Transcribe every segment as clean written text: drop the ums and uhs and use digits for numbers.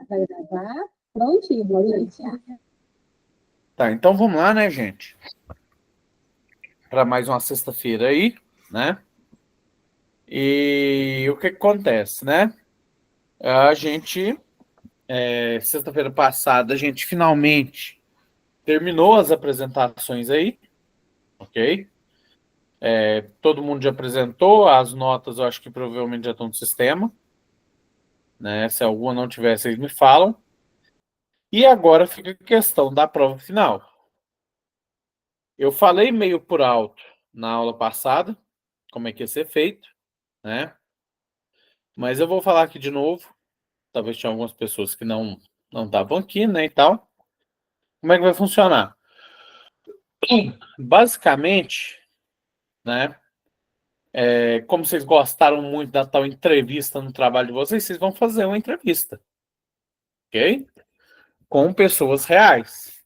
Vai gravar. Prontinho, vou iniciar. Tá, então vamos lá, né, gente? Para mais uma sexta-feira aí, né? E o que que acontece, né? A gente, sexta-feira passada, a gente finalmente terminou as apresentações aí, ok? Todo mundo já apresentou, as notas eu acho que provavelmente já estão no sistema, né? Se alguma não tiver, vocês me falam. E agora fica a questão da prova final. Eu falei meio por alto na aula passada, como é que ia ser feito, né? Mas eu vou falar aqui de novo. Talvez tinha algumas pessoas que não estavam aqui, né, e tal. Como é que vai funcionar? Basicamente, né, como vocês gostaram muito da tal entrevista no trabalho de vocês, vocês vão fazer uma entrevista, ok? Com pessoas reais.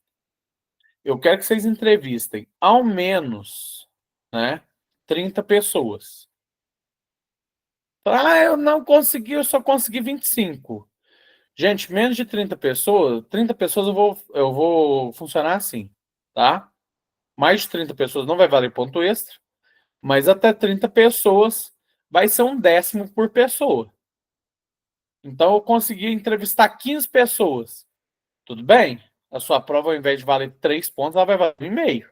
Eu quero que vocês entrevistem ao menos, né, 30 pessoas. Ah, eu não consegui, eu só consegui 25. Gente, menos de 30 pessoas eu vou funcionar assim, tá? Mais de 30 pessoas não vai valer ponto extra, mas até 30 pessoas vai ser um décimo por pessoa. Então eu consegui entrevistar 15 pessoas. Tudo bem? A sua prova, ao invés de valer 3 pontos, ela vai valer 1,5.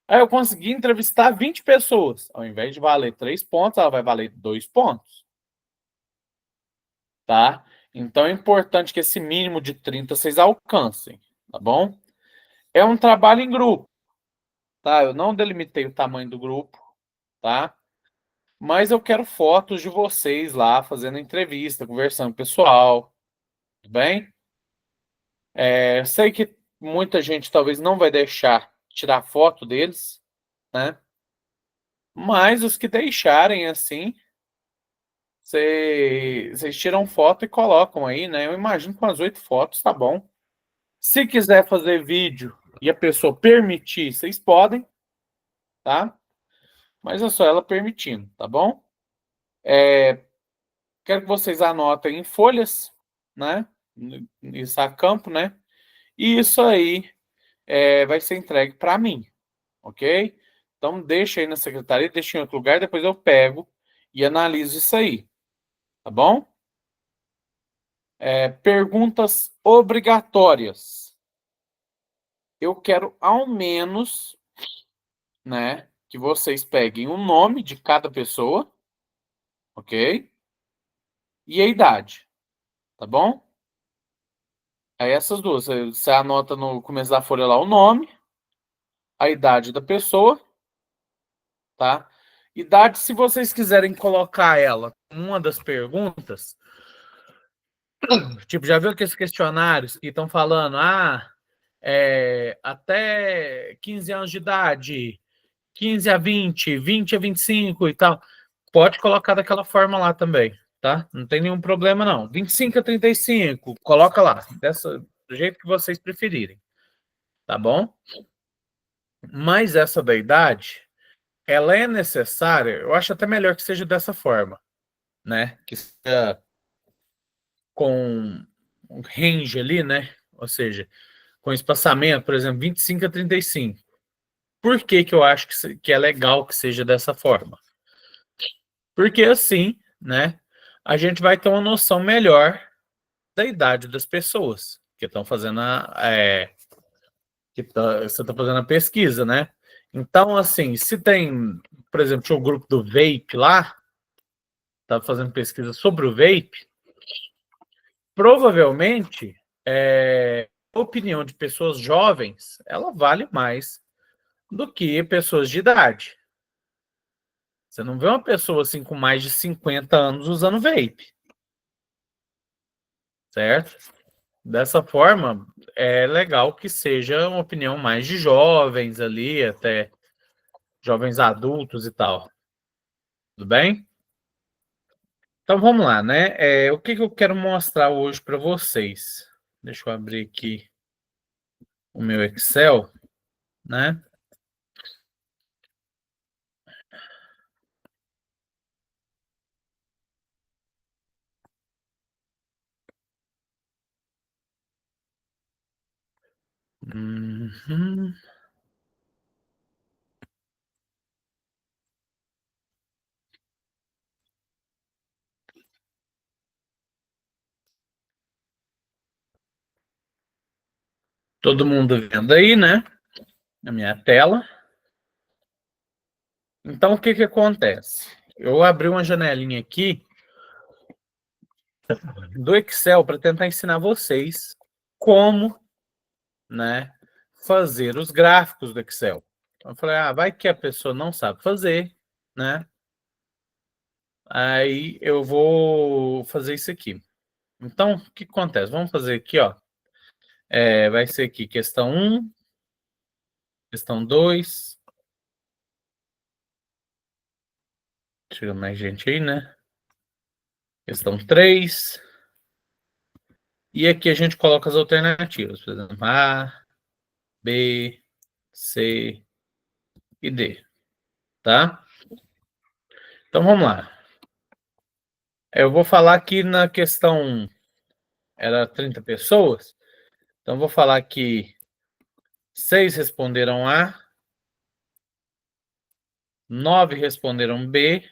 Aí eu consegui entrevistar 20 pessoas. Ao invés de valer 3 pontos, ela vai valer 2 pontos. Tá? Então é importante que esse mínimo de 30 vocês alcancem, tá bom? É um trabalho em grupo, tá? Eu não delimitei o tamanho do grupo, tá? Mas eu quero fotos de vocês lá fazendo entrevista, conversando com o pessoal, tudo bem? Sei que muita gente talvez não vai deixar tirar foto deles, né? Mas os que deixarem assim, vocês tiram foto e colocam aí, né? Eu imagino com as 8 fotos, tá bom. Se quiser fazer vídeo e a pessoa permitir, vocês podem, tá? Mas é só ela permitindo, tá bom? Quero que vocês anotem em folhas, né? Isso a campo, né? E isso aí vai ser entregue para mim, ok? Então deixa aí na secretaria, deixa em outro lugar, depois eu pego e analiso isso aí, tá bom? Perguntas obrigatórias. Eu quero ao menos, né, que vocês peguem o nome de cada pessoa, ok? E a idade, tá bom? Aí essas duas, você anota no começo da folha lá o nome, a idade da pessoa, tá? Idade, se vocês quiserem colocar ela como uma das perguntas, tipo, já viu aqueles questionários que estão falando, até 15 anos de idade, 15 a 20, 20 a 25 e tal. Pode colocar daquela forma lá também, tá? Não tem nenhum problema, não. 25 a 35, coloca lá, do jeito que vocês preferirem, tá bom? Mas essa da idade, ela é necessária, eu acho até melhor que seja dessa forma, né? Que seja com um range ali, né? Ou seja, com espaçamento, por exemplo, 25 a 35. Por que que eu acho que é legal que seja dessa forma? Porque assim, né, a gente vai ter uma noção melhor da idade das pessoas que estão fazendo você está fazendo a pesquisa, né? Então, assim, se tem, por exemplo, tinha o grupo do Vape lá, estava fazendo pesquisa sobre o vape, provavelmente a opinião de pessoas jovens ela vale mais do que pessoas de idade. Você não vê uma pessoa assim com mais de 50 anos usando vape, certo? Dessa forma, é legal que seja uma opinião mais de jovens ali, até jovens adultos e tal. Tudo bem? Então vamos lá, né? O que que eu quero mostrar hoje para vocês? Deixa eu abrir aqui o meu Excel, né? Uhum. Todo mundo vendo aí, né? Na minha tela. Então, o que que acontece? Eu abri uma janelinha aqui do Excel para tentar ensinar vocês como, né, fazer os gráficos do Excel. Então, eu falei, vai que a pessoa não sabe fazer, né? Aí eu vou fazer isso aqui. Então, o que acontece? Vamos fazer aqui, ó. Vai ser aqui questão 1, questão 2. Chega mais gente aí, né? Questão 3. E aqui a gente coloca as alternativas. Por exemplo, A, B, C e D. Tá? Então vamos lá. Eu vou falar aqui na questão. Era 30 pessoas. Então vou falar que 6 responderam A, 9 responderam B,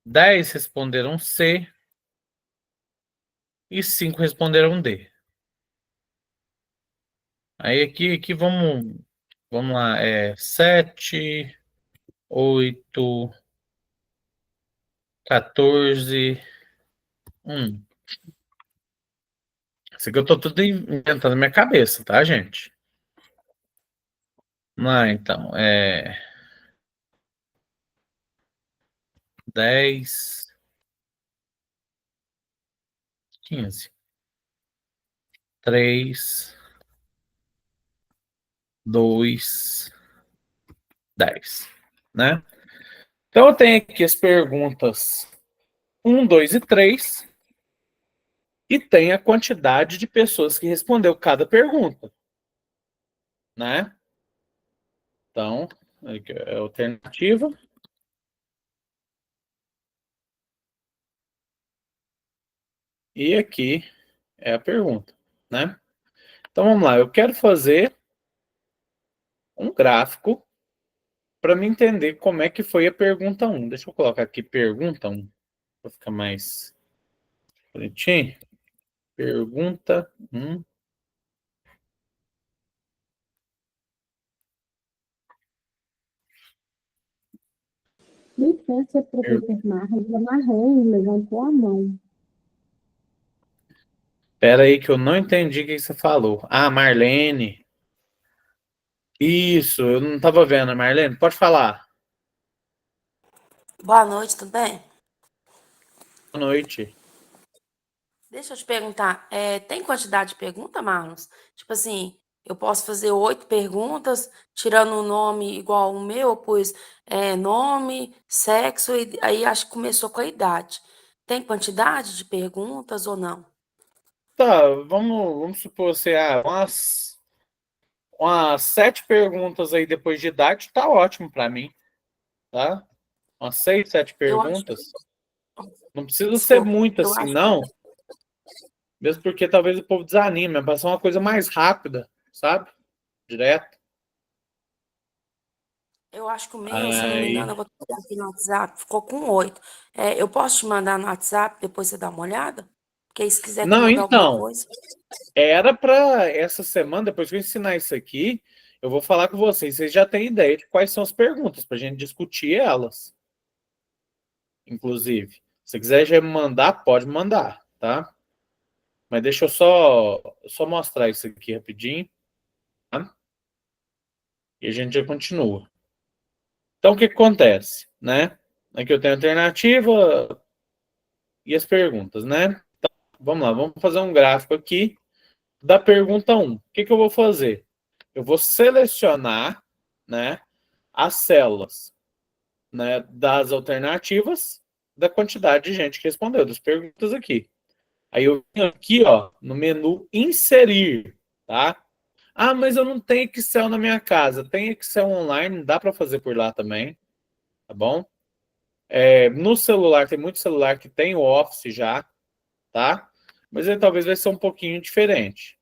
10 responderam C e 5 responderam D. Aí aqui vamos lá, 7, 8, 14, 1. Isso aqui eu tô tudo inventando na minha cabeça, tá, gente? Vamos lá, então, 10, 15, 3, 2, 10, né? Então eu tenho aqui as perguntas 1, 2 e 3 e tem a quantidade de pessoas que respondeu cada pergunta, né? Então, aqui é a alternativa. E aqui é a pergunta, né? Então vamos lá, eu quero fazer um gráfico para me entender como é que foi a pergunta 1. Deixa eu colocar aqui pergunta 1 para ficar mais bonitinho. Pergunta 1. Licença, professor Marcos, marrom, levantou a mão. Espera aí que eu não entendi o que você falou. Marlene. Isso, eu não estava vendo, Marlene. Pode falar. Boa noite, tudo bem? Boa noite. Deixa eu te perguntar, tem quantidade de pergunta, Marlos? Tipo assim, eu posso fazer 8 perguntas, tirando o nome igual o meu, eu pus nome, sexo, e aí acho que começou com a idade. Tem quantidade de perguntas ou não? Tá, vamos supor assim, umas 7 perguntas aí depois de idade, tá ótimo para mim, tá? Umas 6, 7 Eu acho, perguntas. Não precisa ser desculpa, muito eu assim, acho, não. Mesmo porque talvez o povo desanime, é pra ser uma coisa mais rápida, sabe? Direto. eu acho que o meu, se eu não me engano, Aí. eu vou pegar aqui no WhatsApp, ficou com 8. Eu posso te mandar no WhatsApp, depois você dá uma olhada? Porque aí se quiser que Não, mude alguma então. coisa. Era para essa semana, depois que eu ensinar isso aqui, eu vou falar com vocês. Vocês já têm ideia de quais são as perguntas, para a gente discutir elas, inclusive. Se quiser já me mandar, pode mandar, tá? Mas deixa eu só mostrar isso aqui rapidinho, tá? E a gente já continua. Então, o que acontece, né? Aqui eu tenho a alternativa e as perguntas, né? Então, vamos lá, vamos fazer um gráfico aqui da pergunta 1. O que eu vou fazer? Eu vou selecionar, né, as células, né, das alternativas da quantidade de gente que respondeu, das perguntas aqui. Aí eu venho aqui, ó, no menu inserir, tá? Mas eu não tenho Excel na minha casa. Tem Excel online, dá para fazer por lá também, tá bom? No celular, tem muito celular que tem o Office já, tá? Mas ele talvez vai ser um pouquinho diferente.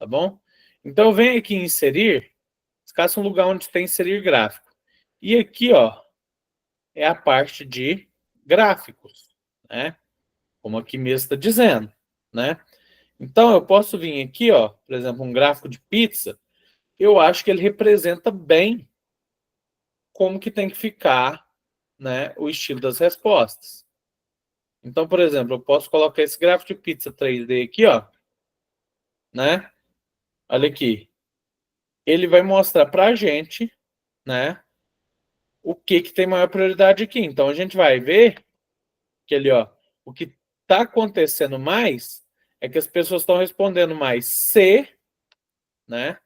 tá bom? Então eu venho aqui em inserir, escasse um lugar onde tem inserir gráfico. E aqui, ó, é a parte de gráficos, né? Como aqui mesmo está dizendo, né? Então eu posso vir aqui, ó, por exemplo, um gráfico de pizza, eu acho que ele representa bem como que tem que ficar, né, o estilo das respostas. Então, por exemplo, eu posso colocar esse gráfico de pizza 3D aqui, ó, né? Olha aqui. Ele vai mostrar para a gente, né, o que que tem maior prioridade aqui. Então, a gente vai ver que ali, ó, o que está acontecendo mais é que as pessoas estão respondendo mais C, né,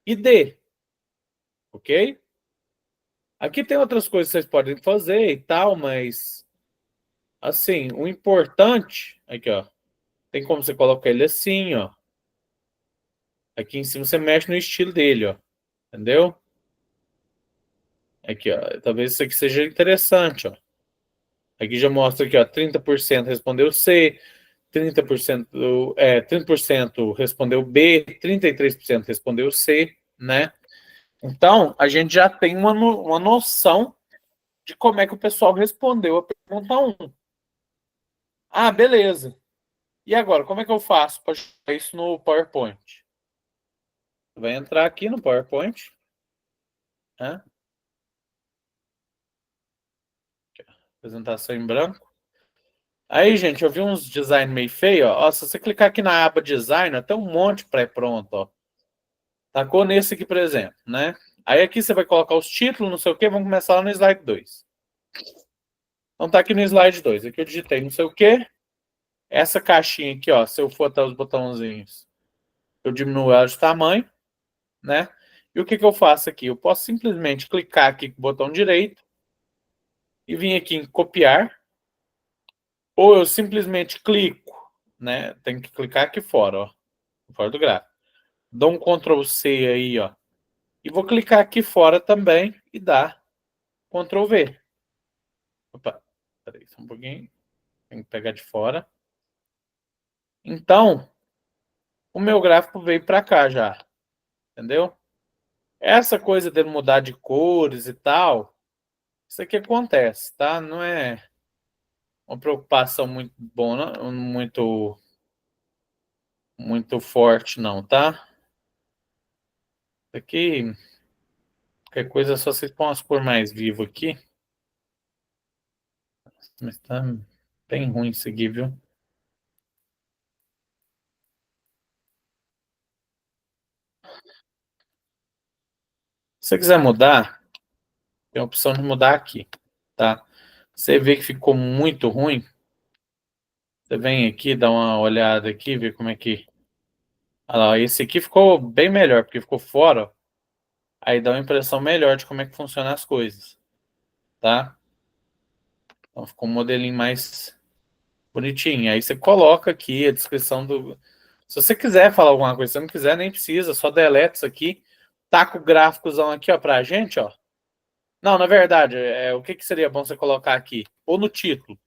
e D, ok? Aqui tem outras coisas que vocês podem fazer e tal, mas, assim, o importante, aqui, ó, tem como você colocar ele assim, ó. Aqui em cima você mexe no estilo dele, ó. Entendeu? Aqui, ó. Talvez isso aqui seja interessante, ó. Aqui já mostra aqui, ó. 30% respondeu C, 30% respondeu B, 33% respondeu C, né? Então, a gente já tem uma noção de como é que o pessoal respondeu a pergunta 1. Ah, beleza. E agora, como é que eu faço para jogar isso no PowerPoint? Vai entrar aqui no PowerPoint, né? Apresentação em branco. Aí, gente, eu vi uns design meio feio, ó. Ó, se você clicar aqui na aba design, ó, tem um monte pré-pronto, ó. Tacou nesse aqui, por exemplo, né? Aí aqui você vai colocar os títulos, não sei o quê, vamos começar lá no slide 2. Então tá aqui no slide 2. Aqui eu digitei não sei o quê. Essa caixinha aqui, ó, se eu for até os botãozinhos, eu diminuo ela de tamanho, né? E o que que eu faço aqui? Eu posso simplesmente clicar aqui com o botão direito e vir aqui em copiar, ou eu simplesmente clico, né? Tem que clicar aqui fora, ó, fora do gráfico. Dou um Ctrl C aí, ó. E vou clicar aqui fora também e dar Ctrl V. Opa, peraí, só um pouquinho. Tem que pegar de fora. Então, o meu gráfico veio para cá já. Entendeu? Essa coisa de mudar de cores e tal, isso aqui acontece, tá? Não é uma preocupação muito boa, muito forte, não, tá? Isso aqui, qualquer coisa, é só vocês põem as cores mais vivas aqui. Mas tá bem ruim isso aqui, viu? Se você quiser mudar, tem a opção de mudar aqui, tá? Você vê que ficou muito ruim, você vem aqui, dá uma olhada aqui, vê como é que... Olha lá, esse aqui ficou bem melhor, porque ficou fora, ó. Aí dá uma impressão melhor de como é que funcionam as coisas, tá? Então ficou um modelinho mais bonitinho. Aí você coloca aqui a descrição do... Se você quiser falar alguma coisa, se você não quiser, nem precisa, só deleta isso aqui, taca o gráficozão aqui, ó, pra gente, ó. Não, na verdade, o que que seria bom você colocar aqui? Ou no título.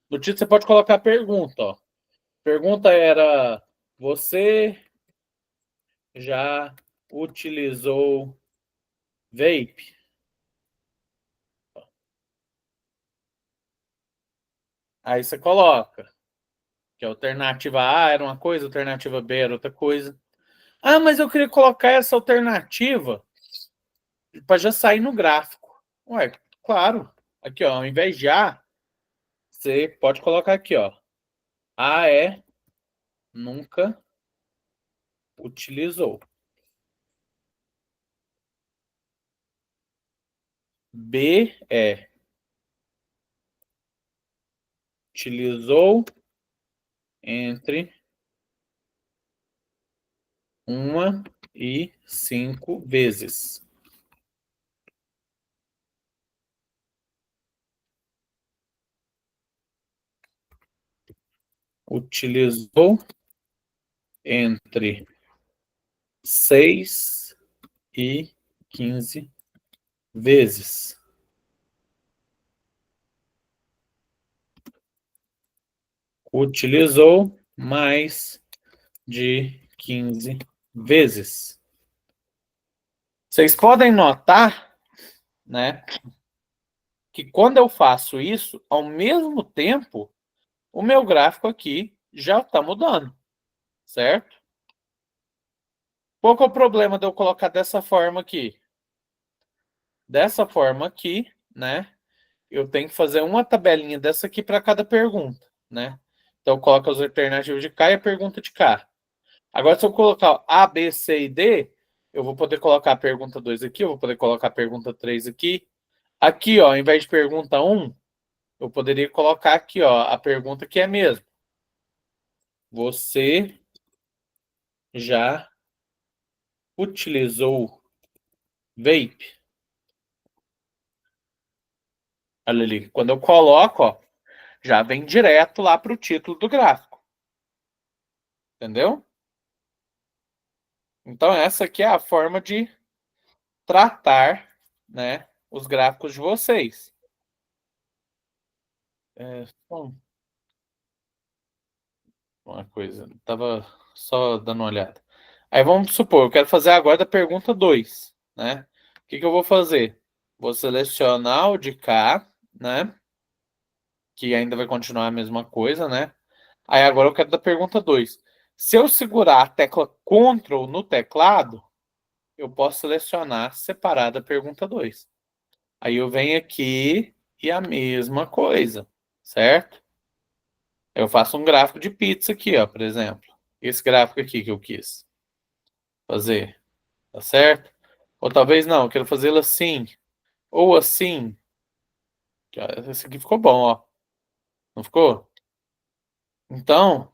No título você pode colocar a pergunta, ó. Pergunta era: você já utilizou vape? Aí você coloca que a alternativa A era uma coisa, a alternativa B era outra coisa. Ah, mas eu queria colocar essa alternativa para já sair no gráfico. Ué, claro. Aqui, ó, ao invés de A, você pode colocar aqui, ó. A é nunca utilizou. B é utilizou entre 1 e 5 vezes. Utilizou entre 6 e 15 vezes. Utilizou mais de 15 vezes. Vocês podem notar, né, que quando eu faço isso, ao mesmo tempo, o meu gráfico aqui já está mudando, certo? Qual que é o problema de eu colocar dessa forma aqui? Dessa forma aqui, né, eu tenho que fazer uma tabelinha dessa aqui para cada pergunta, né? Então, eu coloco as alternativas de cá e a pergunta de cá. Agora, se eu colocar A, B, C e D, eu vou poder colocar a pergunta 2 aqui, eu vou poder colocar a pergunta 3 aqui. Aqui, ó, ao invés de pergunta 1, eu poderia colocar aqui, ó, a pergunta que é mesmo. Você já utilizou vape? Olha ali, quando eu coloco, ó, já vem direto lá para o título do gráfico. Entendeu? Então, essa aqui é a forma de tratar, né, os gráficos de vocês. Bom, uma coisa, estava só dando uma olhada. Aí vamos supor, eu quero fazer agora a pergunta 2, né? O que eu vou fazer? Vou selecionar o de cá, né? Que ainda vai continuar a mesma coisa, né? Aí agora eu quero da pergunta 2. Se eu segurar a tecla Ctrl no teclado, eu posso selecionar separada a pergunta 2. Aí eu venho aqui e a mesma coisa, certo? Eu faço um gráfico de pizza aqui, ó, por exemplo. Esse gráfico aqui que eu quis fazer, tá certo? Ou talvez não, eu quero fazê-lo assim, ou assim. Esse aqui ficou bom, ó. Não ficou? Então,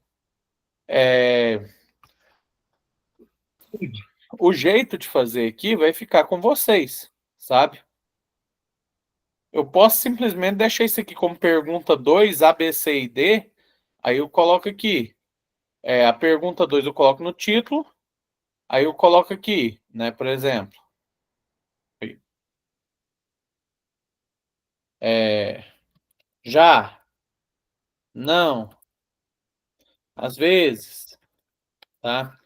o jeito de fazer aqui vai ficar com vocês, sabe? Eu posso simplesmente deixar isso aqui como pergunta 2, A, B, C e D. Aí eu coloco aqui. A pergunta 2 eu coloco no título. Aí eu coloco aqui, né? Por exemplo. Já. Não. Às vezes. Tá?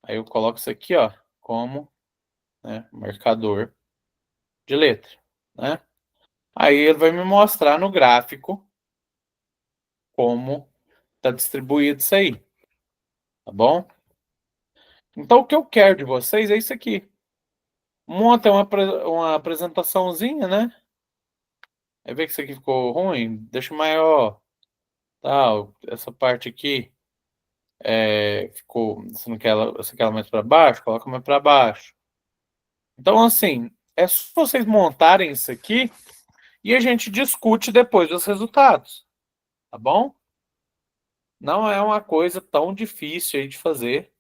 Aí eu coloco isso aqui, ó. Como, né, marcador de letra, né? Aí ele vai me mostrar no gráfico como está distribuído isso aí, tá bom? Então, o que eu quero de vocês é isso aqui. Monta uma apresentaçãozinha, né? Aí vê que isso aqui ficou ruim, deixa maior. Tal, essa parte aqui ficou. Você não quer você quer ela mais para baixo? Coloca mais para baixo. Então, assim, é só vocês montarem isso aqui e a gente discute depois os resultados, tá bom? Não é uma coisa tão difícil aí de fazer,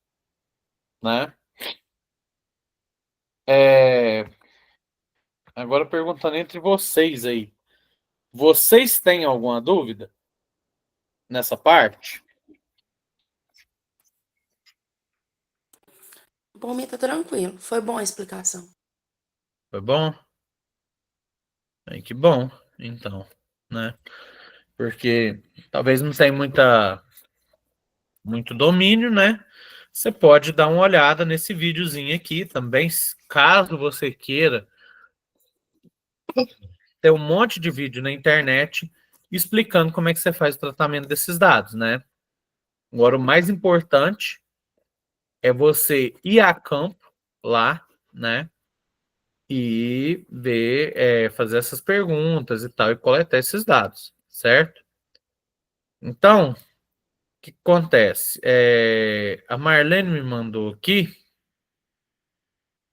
né? Agora perguntando entre vocês aí. Vocês têm alguma dúvida nessa parte? Por mim tá tranquilo. Foi boa a explicação. Foi bom? Aí que bom, então, né? Porque talvez não tenha muito domínio, né? Você pode dar uma olhada nesse videozinho aqui também, caso você queira. Tem um monte de vídeo na internet explicando como é que você faz o tratamento desses dados, né? Agora, o mais importante é você ir a campo lá, né? E ver, fazer essas perguntas e tal, e coletar esses dados, certo? Então, o que acontece? A Marlene me mandou aqui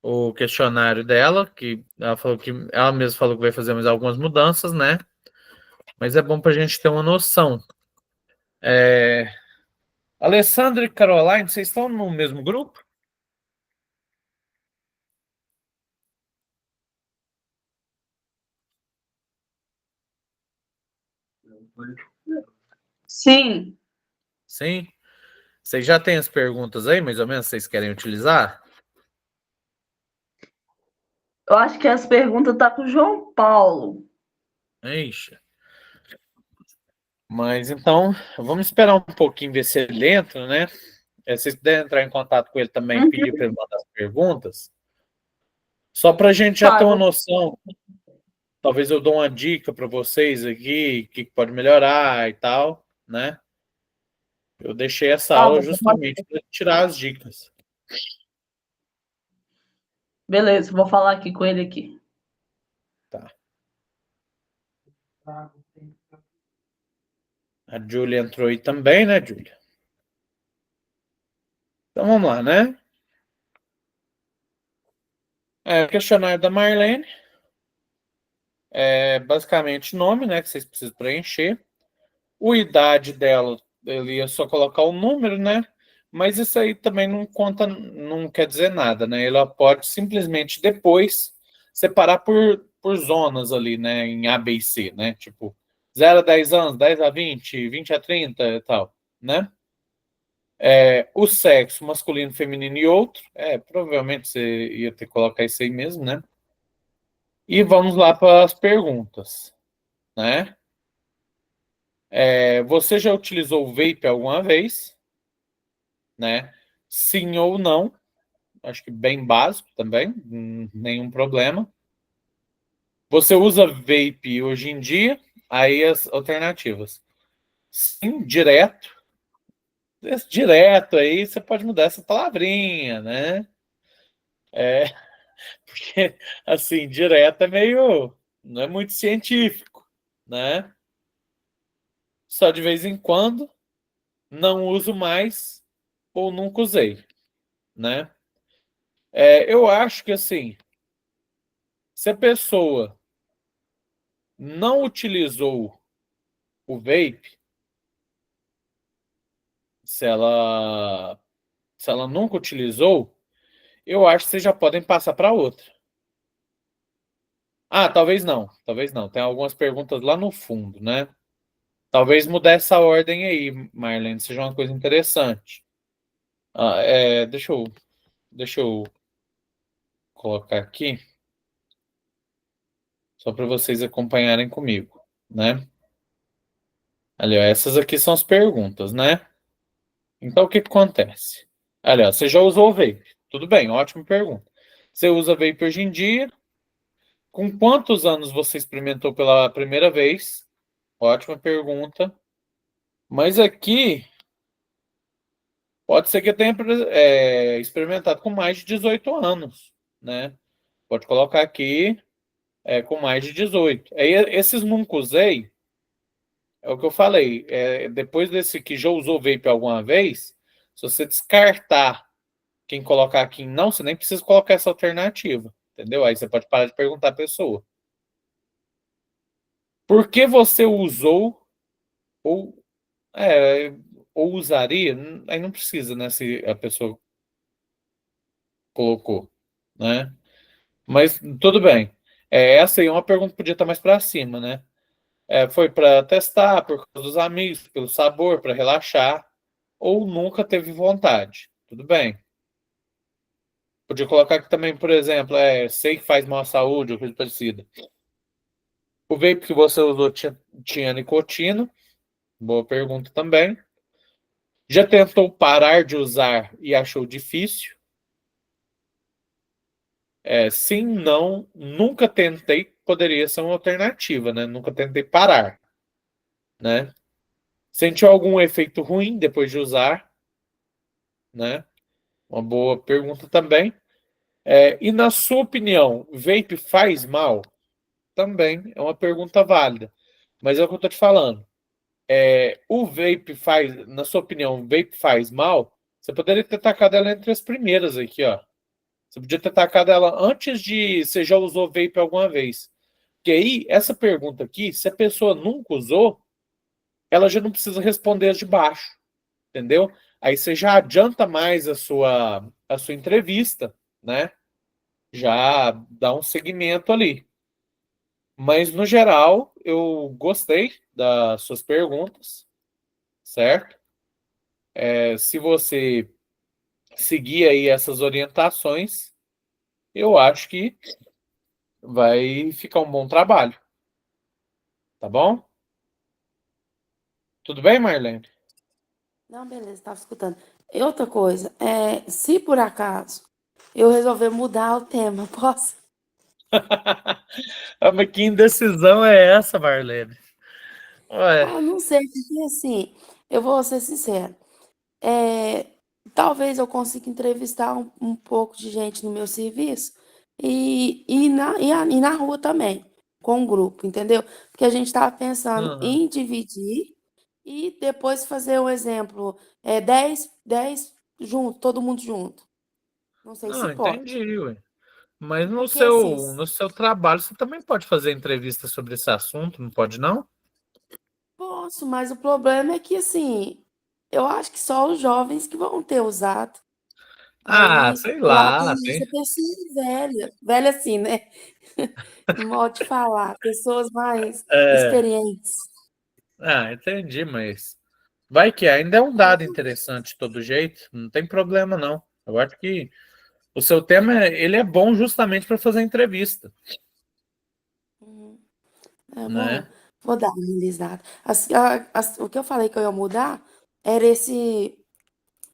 o questionário dela, que ela falou que ela mesma falou que vai fazer mais algumas mudanças, né? Mas é bom para a gente ter uma noção. Alessandra e Caroline, vocês estão no mesmo grupo? Sim, Sim? Vocês já têm as perguntas aí, mais ou menos, vocês querem utilizar? eu acho que as perguntas tá com o João Paulo. Ixi. Mas então, vamos esperar um pouquinho ver se ele entra, né? vocês puderem entrar em contato com ele também e Uhum. pedir para ele mandar as perguntas, só para a gente já Tá, ter eu uma vou- noção. Talvez eu dou uma dica para vocês aqui, o que pode melhorar e tal, né? Eu deixei essa tá aula bom. justamente para tirar as dicas. Beleza, vou falar aqui com ele aqui. Tá. A Júlia entrou aí também, né, Júlia? Então vamos lá, né? O questionário da Marlene é basicamente nome, né, que vocês precisam preencher. O idade dela, ele ia só colocar o número, né? Mas isso aí também não conta, não quer dizer nada, né? Ela pode simplesmente depois separar por zonas ali, né? Em A, B e C, né? Tipo, 0 a 10 anos, 10 a 20, 20 a 30 e tal, né? O sexo masculino, feminino e outro. Provavelmente você ia ter que colocar isso aí mesmo, né? E vamos lá para as perguntas, né? Você já utilizou o vape alguma vez, né? Sim ou não? Acho que bem básico também, nenhum problema. Você usa vape hoje em dia? Aí as alternativas. Sim, direto. Esse direto aí você pode mudar essa palavrinha, né? Porque assim, direto é meio, não é muito científico, né? Só de vez em quando, não uso mais ou nunca usei, né? Eu acho que assim, se a pessoa não utilizou o vape, se ela, se ela nunca utilizou, eu acho que vocês já podem passar para outra. Ah, talvez não, talvez não. Tem algumas perguntas lá no fundo, né? Talvez mudar essa ordem aí, Marlene, seja uma coisa interessante. Deixa eu colocar aqui, só para vocês acompanharem comigo, né? Ali, ó, essas aqui são as perguntas, né? Então, o que que acontece? Ali, ó, você já usou o vape? Tudo bem, ótima pergunta. Você usa vape hoje em dia? Com quantos anos você experimentou pela primeira vez? Ótima pergunta. Mas aqui, pode ser que eu tenha experimentado com mais de 18 anos, né? Pode colocar aqui com mais de 18. Aí, esses nunca usei, é o que eu falei. Depois desse que já usou vape alguma vez, se você descartar quem colocar aqui em não, você nem precisa colocar essa alternativa, entendeu? Aí você pode parar de perguntar a pessoa. Por que você usou ou, é, ou usaria? Aí não precisa, né? Se a pessoa colocou, né? Mas tudo bem. Essa aí é uma pergunta que podia estar mais para cima, né? Foi para testar, por causa dos amigos, pelo sabor, para relaxar, ou nunca teve vontade. Tudo bem. Podia colocar aqui também, por exemplo, sei que faz mal à saúde ou coisa parecida. O vape que você usou tinha nicotina? Boa pergunta também. Já tentou parar de usar e achou difícil? Sim, não, nunca tentei, poderia ser uma alternativa, né? Nunca tentei parar, né? Sentiu algum efeito ruim depois de usar, né? Uma boa pergunta também. E na sua opinião, vape faz mal? Também é uma pergunta válida. Mas é o que eu estou te falando. O vape faz, na sua opinião, o vape faz mal? Você poderia ter tacado ela entre as primeiras aqui, ó. Você podia ter tacado ela antes de você já usou vape alguma vez. Porque aí, essa pergunta aqui, se a pessoa nunca usou, ela já não precisa responder as de baixo, entendeu? Aí você já adianta mais a sua entrevista, né? Já dá um segmento ali. Mas, no geral, eu gostei das suas perguntas, certo? Se você seguir aí essas orientações, eu acho que vai ficar um bom trabalho, tá bom? Tudo bem, Marlene? Não, beleza, estava escutando. E outra coisa, se por acaso eu resolver mudar o tema, posso? Ah, mas que indecisão é essa, Marlene? Ué, Ah, não sei, porque assim, eu vou ser sincera. É, talvez eu consiga entrevistar um pouco de gente no meu serviço e na rua também, com um grupo, entendeu? Porque a gente estava pensando aham. em dividir e depois fazer um exemplo, 10 junto, todo mundo junto. Não sei se Não, pode. entendi, ué. Mas no Porque assim, seu, no seu trabalho você também pode fazer entrevista sobre esse assunto, não pode, não? posso, mas o problema é que assim, eu acho que só os jovens que vão ter usado. Ah, Aí sei lá tem lá, tem. essa pessoa velha, velha assim, né? No modo de falar, pessoas mais É, experientes. entendi, mas vai que ainda é um Aí dado interessante de todo jeito, não tem problema, não. Eu acho que o seu tema, ele é bom justamente para fazer entrevista, uhum, eu vou, né? vou dar uma analisada. O que eu falei que eu ia mudar era esse.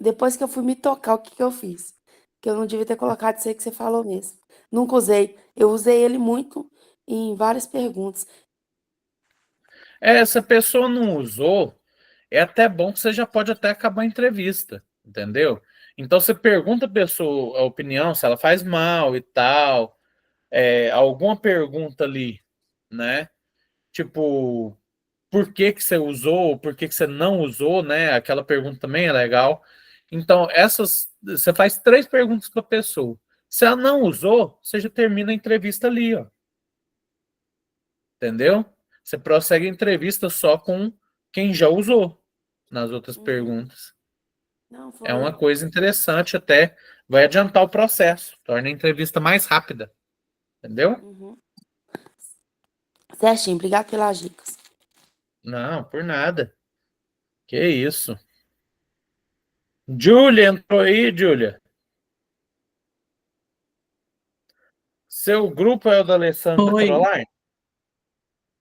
Depois que eu fui me tocar, o que que eu fiz? Que eu não devia ter colocado isso aí que você falou mesmo. Nunca usei. Eu usei ele muito em várias perguntas. Essa pessoa não usou, é até bom que você já pode até acabar a entrevista, entendeu? Então você pergunta a pessoa a opinião, se ela faz mal e tal, alguma pergunta ali, né? Tipo, por que que você usou, por que que você não usou, né? Aquela pergunta também é legal. Então, você faz três perguntas para a pessoa. Se ela não usou, você já termina a entrevista ali, ó, entendeu? Você prossegue a entrevista só com quem já usou nas outras Uhum. perguntas. Não, É uma foi. coisa interessante, até vai adiantar o processo, torna a entrevista mais rápida, entendeu? Uhum. Certinho, obrigado pelas dicas. Não, por nada. Que isso. Júlia, entrou aí, Júlia. Seu grupo é o da Alessandra Oi, Caroline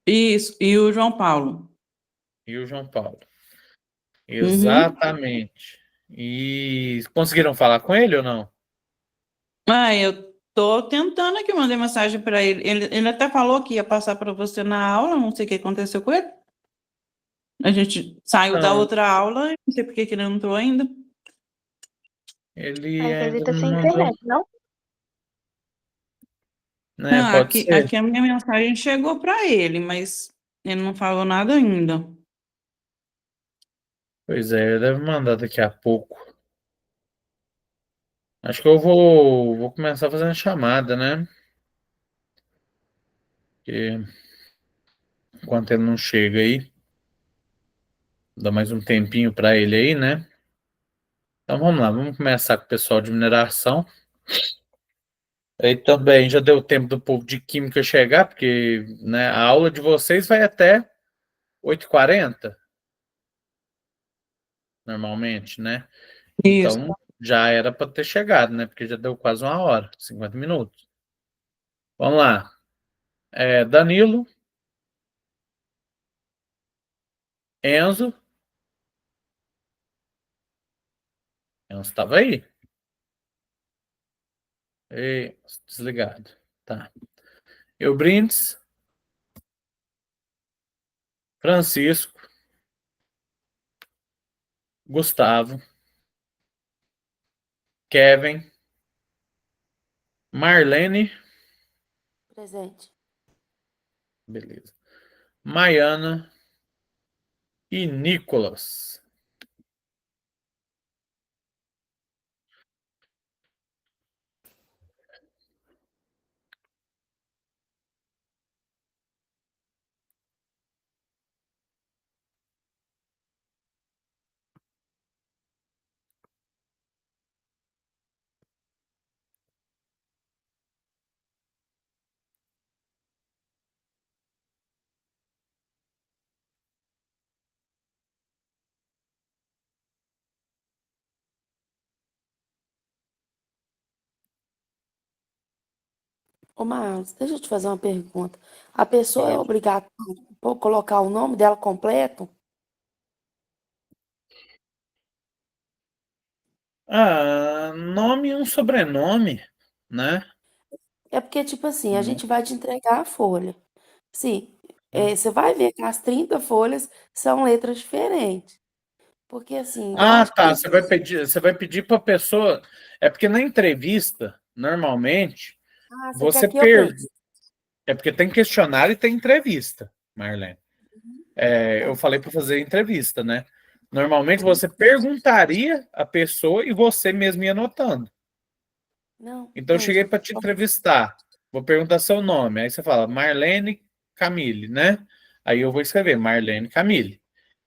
isso, e o João Paulo. e o João Paulo. Uhum. Exatamente. E conseguiram falar com ele ou não? Ah, eu tô tentando aqui, mandei mensagem para ele. Ele até falou que ia passar para você na aula, não sei o que aconteceu com ele. A gente saiu da Não, outra aula, não sei por que que ele não entrou ainda. ele Às vezes ele ainda tá não sem mandou. internet, não? Né, Ah, pode aqui ser. a minha mensagem chegou para ele, mas ele não falou nada ainda. Pois é, ele deve mandar daqui a pouco. Acho que eu vou começar fazendo chamada, né? Porque enquanto ele não chega aí, dá mais um tempinho para ele aí, né? Então vamos lá, vamos começar com o pessoal de mineração. Aí também já deu tempo do povo de química chegar, porque, né, a aula de vocês vai até 8h40 normalmente, né? Isso. Então já era para ter chegado, né? Porque já deu quase uma hora, 50 minutos. Vamos lá. Danilo, Enzo. Enzo estava aí. Ei, desligado. Tá. Eubrindes, Francisco, Gustavo, Kevin, Marlene, Presente. beleza. Maiana e Nicolas. Ô, Marcos, deixa eu te fazer uma pergunta. A pessoa é Pode. obrigada a colocar o nome dela completo? Ah, nome e um sobrenome, né? É porque, tipo assim, a Uhum. gente vai te entregar a folha. Sim, você vai ver que as 30 folhas são letras diferentes. Porque, assim, igual Ah, as tá. perguntas. Você vai pedir para a pessoa. É porque na entrevista, normalmente, Ah, você quer você que eu pense? É porque tem questionário e tem entrevista, Marlene. Eu Tá. falei para fazer entrevista, né? Normalmente você perguntaria a pessoa e você mesmo ia anotando. Não, Então eu cheguei entendi. para te entrevistar. Vou perguntar seu nome. Aí você fala Marlene Camille, né? Aí eu vou escrever Marlene Camille.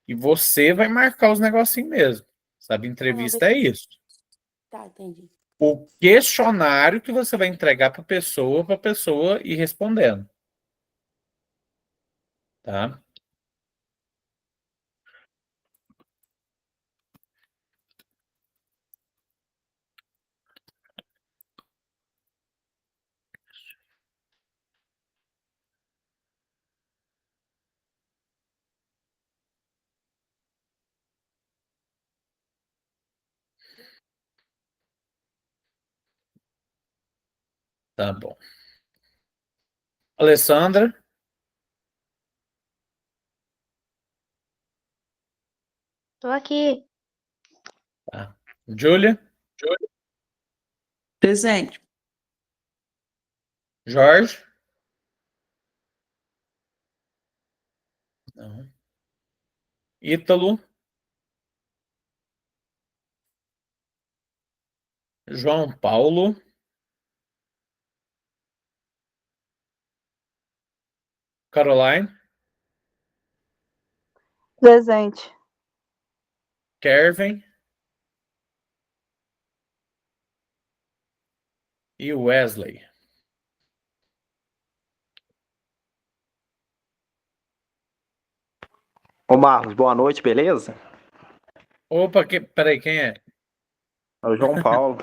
E você vai marcar os negocinhos mesmo. Sabe, Ah, não, entrevista é beleza. isso. Tá, entendi. O questionário que você vai entregar para a pessoa ir respondendo, tá? Tá bom. Alessandra, Tô aqui. tá. Júlia, Presente. Jorge, não. Ítalo, João Paulo, Caroline, Presente. Kervin e Wesley. Ô Marcos, boa noite, beleza? Opa, peraí, quem é? É o João Paulo.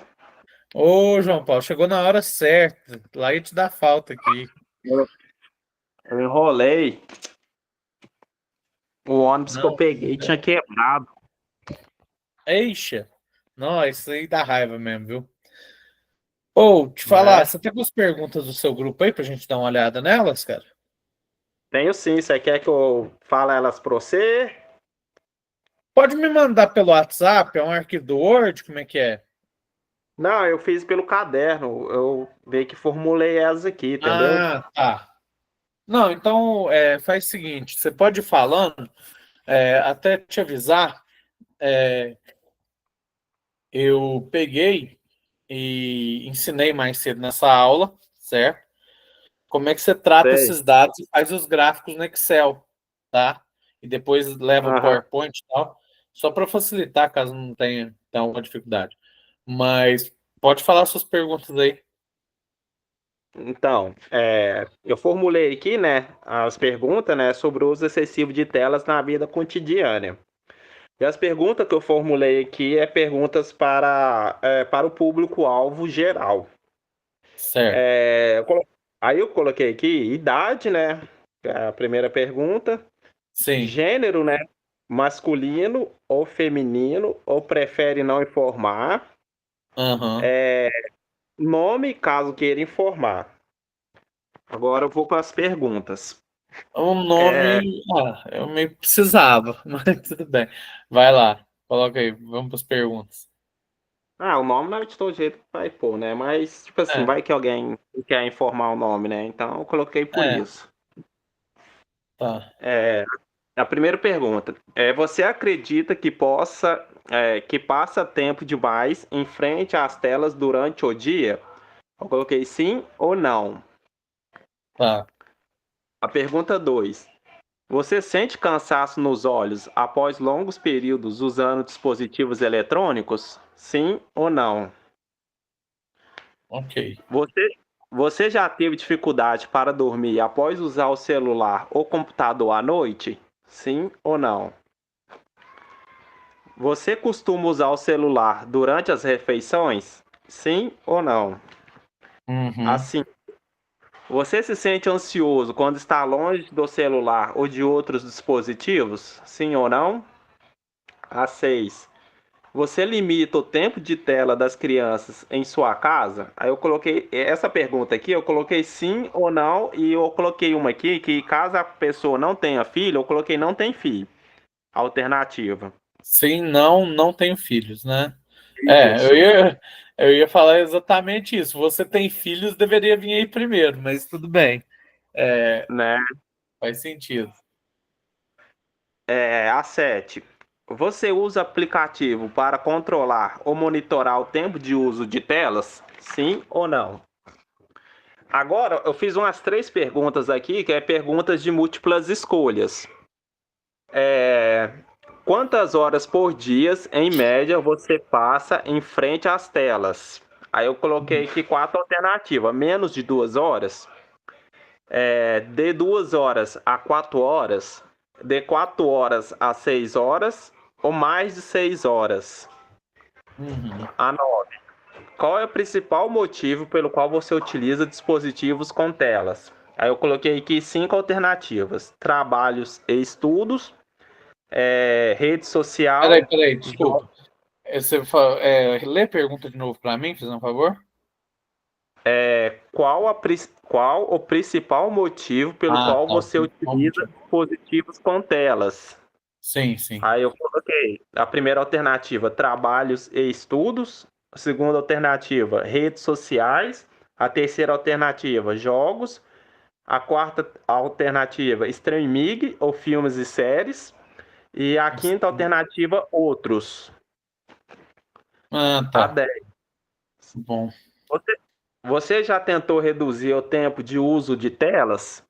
Ô, João Paulo, chegou na hora certa. Lá ia te dar falta aqui. Eu, eu enrolei. O ônibus que eu Não. peguei tinha quebrado. Eixa. Não, isso aí dá raiva mesmo, viu? Ou, te falar, Né? você tem as perguntas do seu grupo aí pra gente dar uma olhada nelas, cara? Tenho sim, você quer que eu fale elas pra você? Pode me mandar pelo WhatsApp, é um arquivo do Word, como é que é? Não, eu fiz pelo caderno. Eu meio que formulei elas aqui, entendeu? Ah, tá. Não, então faz o seguinte, você pode ir falando, até te avisar, é, eu peguei e ensinei mais cedo nessa aula, certo? Como é que você trata Sei. esses dados e faz os gráficos no Excel, tá? E depois leva o Aham. PowerPoint e tal, só para facilitar caso não tenha alguma dificuldade. Mas pode falar suas perguntas aí. Então, eu formulei aqui, né, as perguntas, né, sobre o uso excessivo de telas na vida cotidiana. E as perguntas que eu formulei aqui é perguntas para o público-alvo geral. Certo. Aí eu coloquei aqui idade, né? É a primeira pergunta. Sim. Gênero, né? Masculino ou feminino, ou prefere não informar. Aham. Nome, caso queira informar. Agora eu vou para as perguntas. O nome, eu meio precisava, mas tudo bem. Vai lá, coloca aí, vamos para as perguntas. O nome não é de todo jeito que vai pôr, né? Mas, tipo assim, É, vai que alguém quer informar o nome, né? Então eu coloquei por é, isso. tá. A primeira pergunta é: você acredita que passa tempo demais em frente às telas durante o dia? Eu coloquei sim ou não. Tá. A pergunta 2: você sente cansaço nos olhos após longos períodos usando dispositivos eletrônicos? Sim ou não. Ok. Você, você já teve dificuldade para dormir após usar o celular ou computador à noite? Sim ou não. Você costuma usar o celular durante as refeições? Sim ou não? Uhum. Assim, você se sente ansioso quando está longe do celular ou de outros dispositivos? Sim ou não? A 6. você limita o tempo de tela das crianças em sua casa? Aí eu coloquei essa pergunta aqui, eu coloquei sim ou não, e eu coloquei uma aqui que caso a pessoa não tenha filho, eu coloquei não tem filho. Alternativa. Sim, não, não tenho filhos, né? É, Isso, eu ia falar exatamente isso. Você tem filhos, deveria vir aí primeiro, mas tudo bem. É, né? faz sentido. A 7. Você usa aplicativo para controlar ou monitorar o tempo de uso de telas? Sim ou não? Agora, eu fiz umas 3 perguntas aqui, que é perguntas de múltiplas escolhas. É, Quantas horas por dia, em média, você passa em frente às telas? Aí eu coloquei aqui 4 alternativas. Menos de 2 horas, de 2 horas a 4 horas, de 4 horas a 6 horas ou mais de 6 horas. Uhum. A 9. Qual é o principal motivo pelo qual você utiliza dispositivos com telas? Aí eu coloquei aqui 5 alternativas: trabalhos e estudos, rede social, Peraí, desculpa. Lê a pergunta de novo para mim, fazendo um favor? qual o principal motivo pelo Ah, qual tá. você utiliza dispositivos com telas? Sim, sim. Aí eu coloquei a primeira alternativa, trabalhos e estudos. A segunda alternativa, redes sociais. A terceira alternativa, jogos. A quarta alternativa, streaming ou filmes e séries. E a quinta alternativa, outros. Ah, A tá. 10. Bom. Você, você já tentou reduzir o tempo de uso de telas?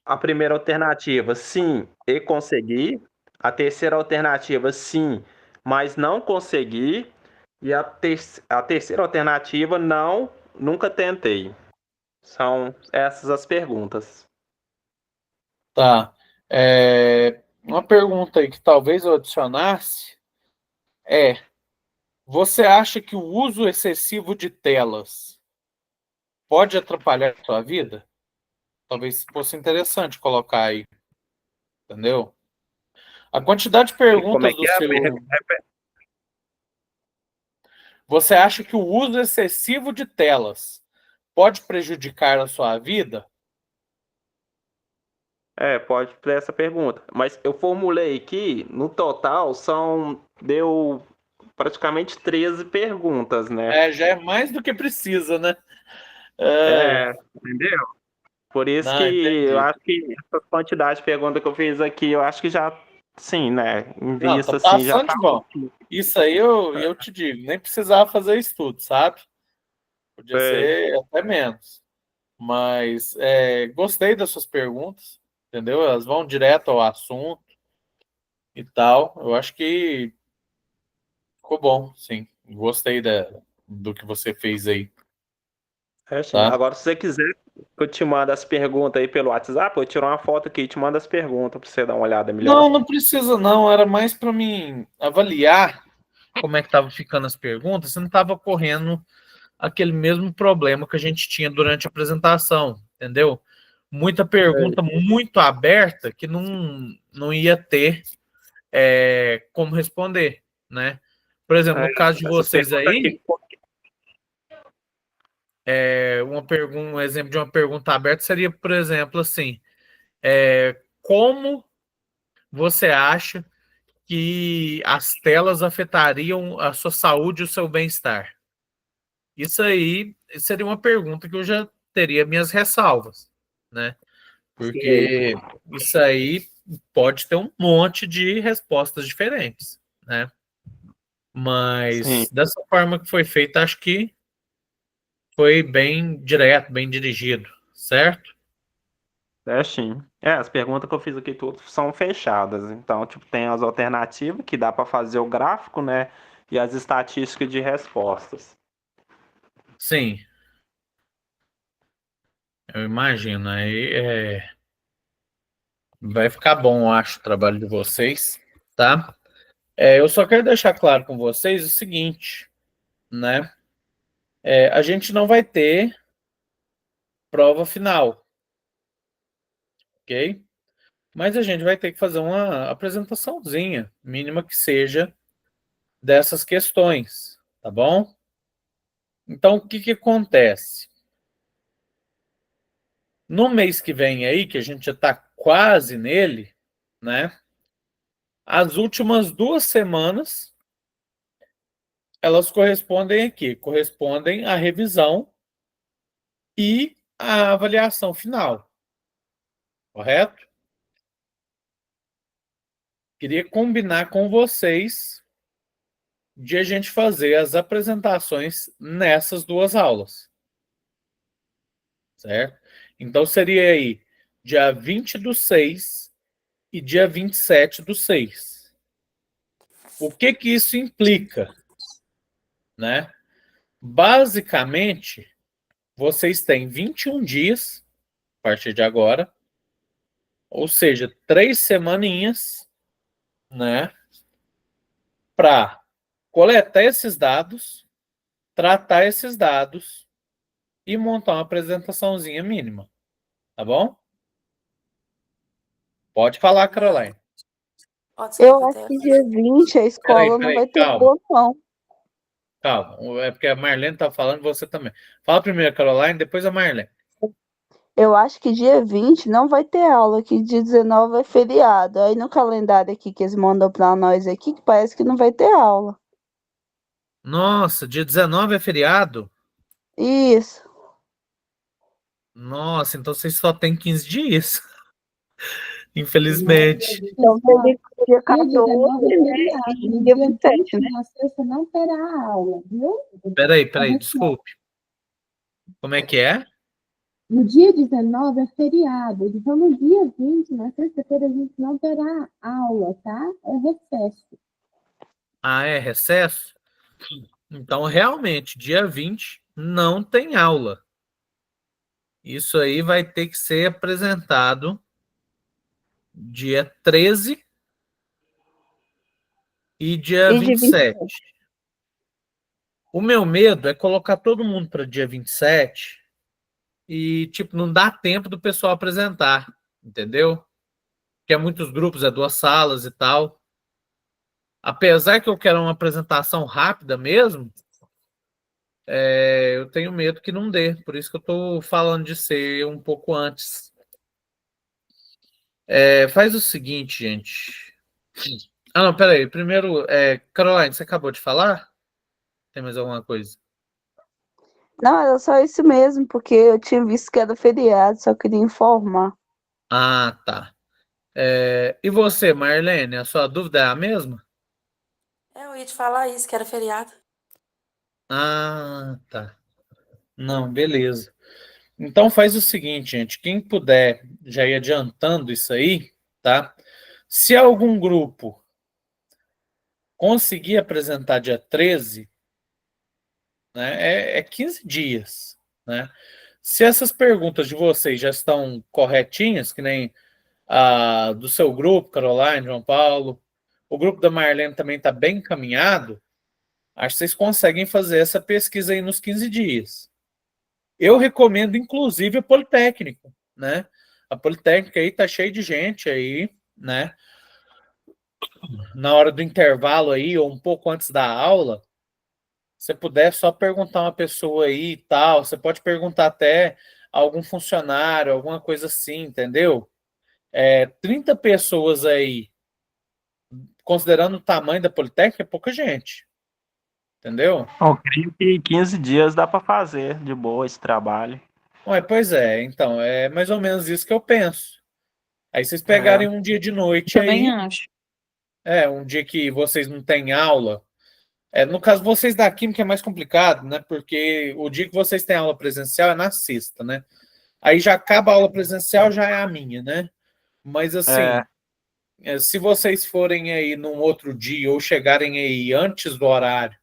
A primeira alternativa, sim, e consegui. A terceira alternativa, sim, mas não consegui. E a terceira alternativa, não, nunca tentei. São essas as perguntas. Tá. Uma pergunta aí que talvez eu adicionasse é: você acha que o uso excessivo de telas pode atrapalhar a sua vida? Talvez fosse interessante colocar aí, entendeu? A quantidade de E como é perguntas do que é? seu. Você acha que o uso excessivo de telas pode prejudicar a sua vida? Pode ter essa pergunta. Mas eu formulei aqui, no total, deu praticamente 13 perguntas, né? Já é mais do que precisa, né? Ai, Entendeu? Por isso que não, eu entendi. acho que essa quantidade de perguntas que eu fiz aqui, eu acho que já, sim, né? Em Não, tá vista, assim, já tá bastante bom. ótimo. Isso aí eu te digo, nem precisava fazer estudo, sabe? Podia Sei. ser até menos. Mas gostei das suas perguntas, entendeu? Elas vão direto ao assunto e tal. Eu acho que ficou bom, sim. Gostei do que você fez aí, Sim. tá? Agora, se você quiser, eu te mando as perguntas aí pelo WhatsApp, eu tiro uma foto aqui e te mando as perguntas pra você dar uma olhada Não, melhor. não precisa não. Era mais para mim avaliar como é que estavam ficando as perguntas, se não estava ocorrendo aquele mesmo problema que a gente tinha durante a apresentação, entendeu? Muita pergunta muito aberta que não ia ter como responder, né? Por exemplo, no caso de Essas vocês perguntas aí, aqui. um exemplo de uma pergunta aberta seria, por exemplo, assim, como você acha que as telas afetariam a sua saúde e o seu bem-estar? Isso aí seria uma pergunta que eu já teria minhas ressalvas, né? Sei. Porque isso aí pode ter um monte de respostas diferentes, né? Sim, Mas dessa forma que foi feita, acho que foi bem direto, bem dirigido, certo? sim. As perguntas que eu fiz aqui tudo são fechadas. Então, tipo, tem as alternativas que dá para fazer o gráfico, né? E as estatísticas de respostas. Sim, eu imagino. Aí vai ficar bom, eu acho, o trabalho de vocês, tá? Eu só quero deixar claro com vocês o seguinte, né? A gente não vai ter prova final, ok? Mas a gente vai ter que fazer uma apresentaçãozinha, mínima que seja, dessas questões, tá bom? Então, o que acontece? No mês que vem aí, que a gente já está quase nele, né? As últimas 2 semanas, elas correspondem à revisão e à avaliação final, correto? Queria combinar com vocês de a gente fazer as apresentações nessas 2 aulas, certo? Então, seria aí dia 20/6 e dia 27/6. O que isso implica, né? Basicamente, vocês têm 21 dias, a partir de agora, ou seja, 3 semaninhas, né? Para coletar esses dados, tratar esses dados e montar uma apresentaçãozinha mínima, tá bom? Pode falar, Caroline. Pode ser Eu que acho que dia 20 a escola não vai ter calma. aula, não. Calma, é porque a Marlene tá falando, você também. Fala primeiro a Caroline, depois a Marlene. Eu acho que dia 20 não vai ter aula, que dia 19 é feriado. Aí no calendário aqui que eles mandam pra nós aqui, que parece que não vai ter aula. Nossa, dia 19 é feriado? Isso. Nossa, então vocês só têm 15 dias. Infelizmente. Então teria que dia Dia 14, 19 é né? feriado. E No dia dia 27, 20, né? na sexta, não terá aula, viu? Peraí, desculpe. Como é que é? No dia 19 é feriado. Então, no dia 20, na sexta-feira, a gente não terá aula, tá? É recesso. Ah, é recesso? Então, realmente, dia 20 não tem aula. Isso aí vai ter que ser apresentado dia 13 e dia E dia 27. O meu medo é colocar todo mundo para dia 27 e, tipo, não dá tempo do pessoal apresentar, entendeu? Porque é muitos grupos, é 2 salas e tal. Apesar que eu quero uma apresentação rápida mesmo, eu tenho medo que não dê. Por isso que eu estou falando de ser um pouco antes. Faz o seguinte, gente. Ah, não, peraí. Primeiro, Caroline, você acabou de falar? Tem mais alguma coisa? Não, era só isso mesmo, porque eu tinha visto que era feriado, só queria informar. Ah, tá. E você, Marlene, a sua dúvida é a mesma? Eu ia te falar isso, que era feriado. Ah, tá. Não, beleza. Então faz o seguinte, gente. Quem puder já ir adiantando isso aí, tá? Se algum grupo conseguir apresentar dia 13, né, é 15 dias, né? Se essas perguntas de vocês já estão corretinhas, que nem a do seu grupo, Caroline, João Paulo, o grupo da Marlene também está bem encaminhado, acho que vocês conseguem fazer essa pesquisa aí nos 15 dias. Eu recomendo, inclusive, a Politécnico, né? A Politécnica aí tá cheia de gente aí, né? Na hora do intervalo aí, ou um pouco antes da aula, se puder só perguntar uma pessoa aí e tal, você pode perguntar até a algum funcionário, alguma coisa assim, entendeu? 30 pessoas aí, considerando o tamanho da Politécnica, é pouca gente, entendeu? Eu creio que 15 dias dá para fazer de boa esse trabalho. Ué, pois é, então, é mais ou menos isso que eu penso. Aí vocês pegarem um dia de noite Também aí, acho. um dia que vocês não têm aula. No caso, vocês da Química é mais complicado, né? Porque o dia que vocês têm aula presencial é na sexta, né? Aí já acaba a aula presencial, já é a minha, né? Mas assim, se vocês forem aí num outro dia ou chegarem aí antes do horário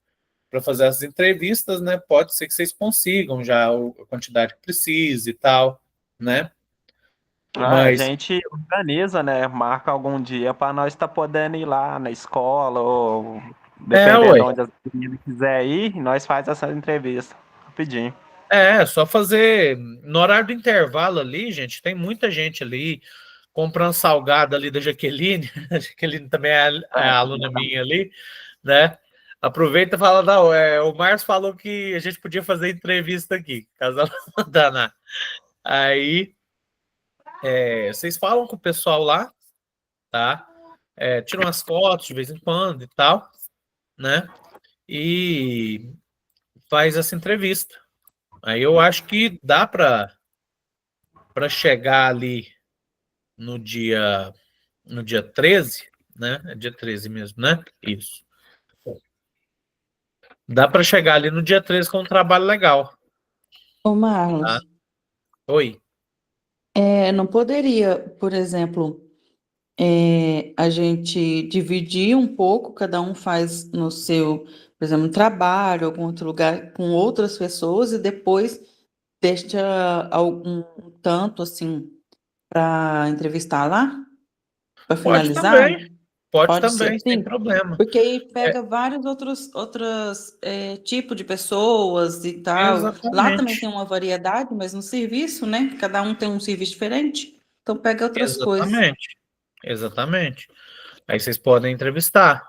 para fazer as entrevistas, né? Pode ser que vocês consigam já a quantidade que precisa e tal, né? A Mas gente organiza, né? Marca algum dia para nós estar podendo ir lá na escola, ou dependendo de ué. onde as meninas quiser ir, nós faz essa entrevista rapidinho. Só fazer no horário do intervalo ali, gente, tem muita gente ali comprando salgado ali da Jaqueline. A Jaqueline também é a aluna minha ali, né? Aproveita e fala, o Márcio falou que a gente podia fazer entrevista aqui, casal Daná. Aí, vocês falam com o pessoal lá, tá? Tiram as fotos de vez em quando e tal, né? E faz essa entrevista. Aí eu acho que dá para chegar ali no dia 13, né? É dia 13 mesmo, né? Isso. Dá para chegar ali no dia 13 com um trabalho legal. Ô, Marlos, Oi. não poderia, por exemplo, a gente dividir um pouco, cada um faz no seu, por exemplo, trabalho, algum outro lugar com outras pessoas e depois deixa algum tanto assim para entrevistar lá, para Pode finalizar? também. Pode Pode ser também, sem assim? problema. Porque aí pega vários outros tipos de pessoas e tal. Lá também Exatamente. tem uma variedade, mas no serviço, né? Cada um tem um serviço diferente. Então pega outras coisas. Exatamente. Exatamente. Aí vocês podem entrevistar.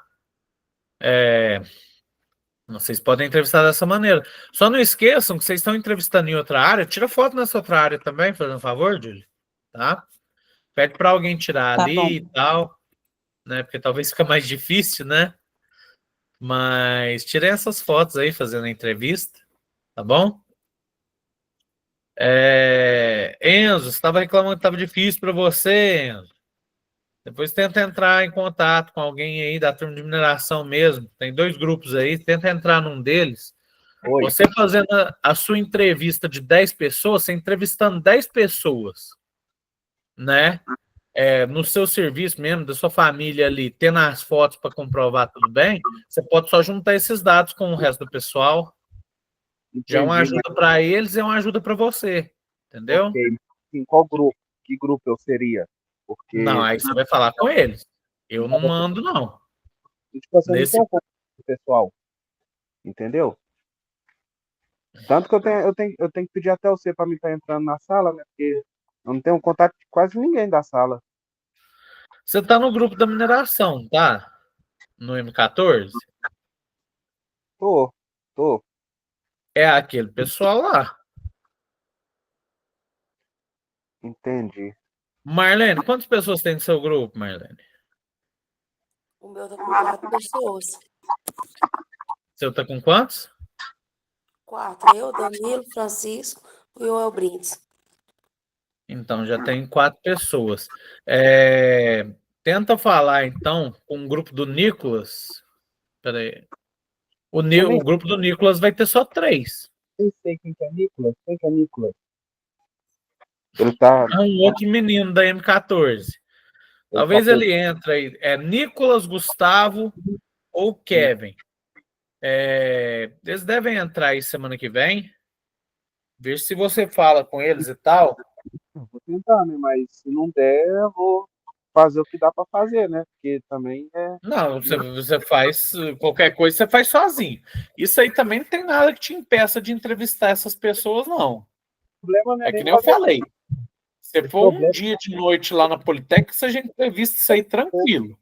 Vocês podem entrevistar dessa maneira. Só não esqueçam que vocês estão entrevistando em outra área. Tira foto nessa outra área também, fazendo um favor, Júlio. Tá? Pede para alguém tirar Tá ali bom. e tal, né? Porque talvez fica mais difícil, né? Mas tirem essas fotos aí fazendo a entrevista, tá bom? Enzo, você estava reclamando que estava difícil para você, Enzo. Depois tenta entrar em contato com alguém aí da turma de mineração mesmo. Tem 2 grupos aí, tenta entrar num deles. Oi. Você fazendo a sua entrevista de 10 pessoas, você entrevistando 10 pessoas, né? No seu serviço mesmo, da sua família ali, tendo as fotos para comprovar tudo bem, você pode só juntar esses dados com o resto do pessoal. Já é uma Entendi, ajuda para eles e é uma ajuda para você, entendeu? ok. Em qual grupo? Que grupo eu seria? Não, Porque, aí você vai falar com eles. Eu não mando, não. tipo assim, eu não Nesse, tenho contato com o pessoal, entendeu? Tanto que eu tenho que pedir até você para mim estar entrando na sala, né? Porque eu não tenho contato com quase ninguém da sala. você tá no grupo da mineração, tá? No M14? Tô, tô. É aquele pessoal lá. Entendi. Marlene, quantas pessoas tem no seu grupo, Marlene? O meu tá com 4 pessoas. Você tá com quantos? 4. Eu, Danilo, Francisco e o Elbrindes. Então, já tem 4 pessoas. Tenta falar, então, com o grupo do Nicolas. Peraí. Eu nem O grupo do Nicolas vai ter só 3. sei quem que é Nicolas. Quem que é Nicolas? Ele tá. É um outro menino da M14. Talvez Ele ele entre aí. É Nicolas, Gustavo ou Kevin. Eles devem entrar aí semana que vem. Ver se você fala com eles e tal. vou tentar, né? Mas se não der, eu vou fazer o que dá para fazer, né? Porque também é Não, você faz qualquer coisa, você faz sozinho. Isso aí também não tem nada que te impeça de entrevistar essas pessoas, não. problema, né? É que Nem nem eu fazer falei. Se o for um problema. dia de noite lá na Politec, você já entrevista isso aí tranquilo.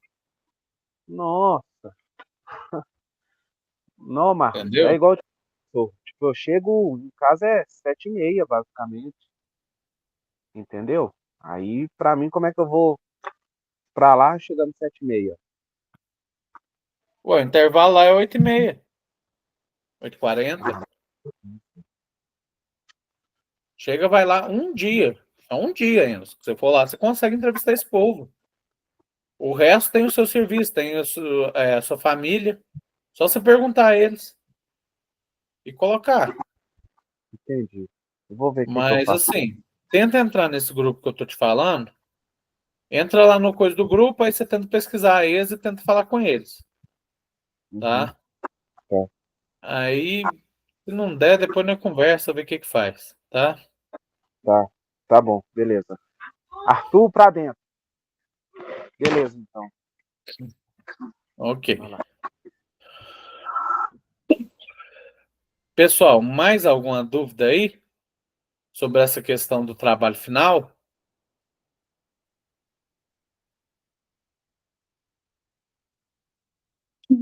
Nossa, não, Marcos. É Entendeu? igual tipo, eu chego em casa é 7h30, basicamente. Entendeu? Aí, pra mim, como é que eu vou pra lá chegando 7h30? O intervalo lá é 8h30. 8h40. Chega, vai lá um dia. É um dia ainda. Se você for lá, você consegue entrevistar esse povo. O resto tem o seu serviço, tem a sua família. Só você perguntar a eles e colocar. Entendi. Eu vou ver o que que eu Mas faço. assim, tenta entrar nesse grupo que eu tô te falando. Entra lá no coisa do grupo, aí você tenta pesquisar eles e tenta falar com eles, Uhum, tá? tá. Aí, se não der, depois na conversa, ver o que que faz, tá? Tá bom, beleza. Arthur pra dentro. Beleza, então. Ok. Vai lá. Pessoal, mais alguma dúvida aí sobre essa questão do trabalho final?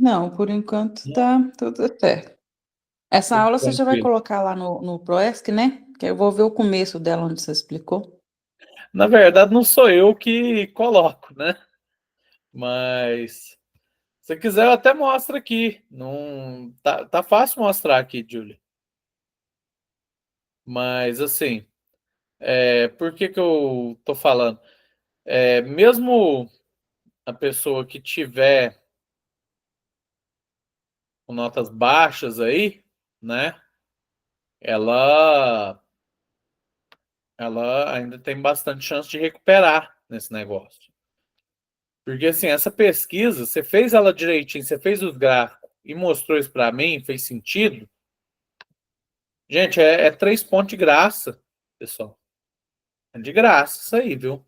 Não, por enquanto tá tudo certo. Essa Tudo aula você já vai tranquilo. colocar lá no Proesc, né? Que eu vou ver o começo dela, onde você explicou. Na verdade, não sou eu que coloco, né? Mas se quiser, eu até mostro aqui. Não tá fácil mostrar aqui, Julie. Mas assim, por que que eu tô falando? Mesmo a pessoa que tiver com notas baixas aí, né? Ela, ela ainda tem bastante chance de recuperar nesse negócio. Porque assim, essa pesquisa, você fez ela direitinho, você fez os gráficos e mostrou isso para mim, fez sentido. Gente, é 3 pontos de graça, pessoal. É de graça isso aí, viu?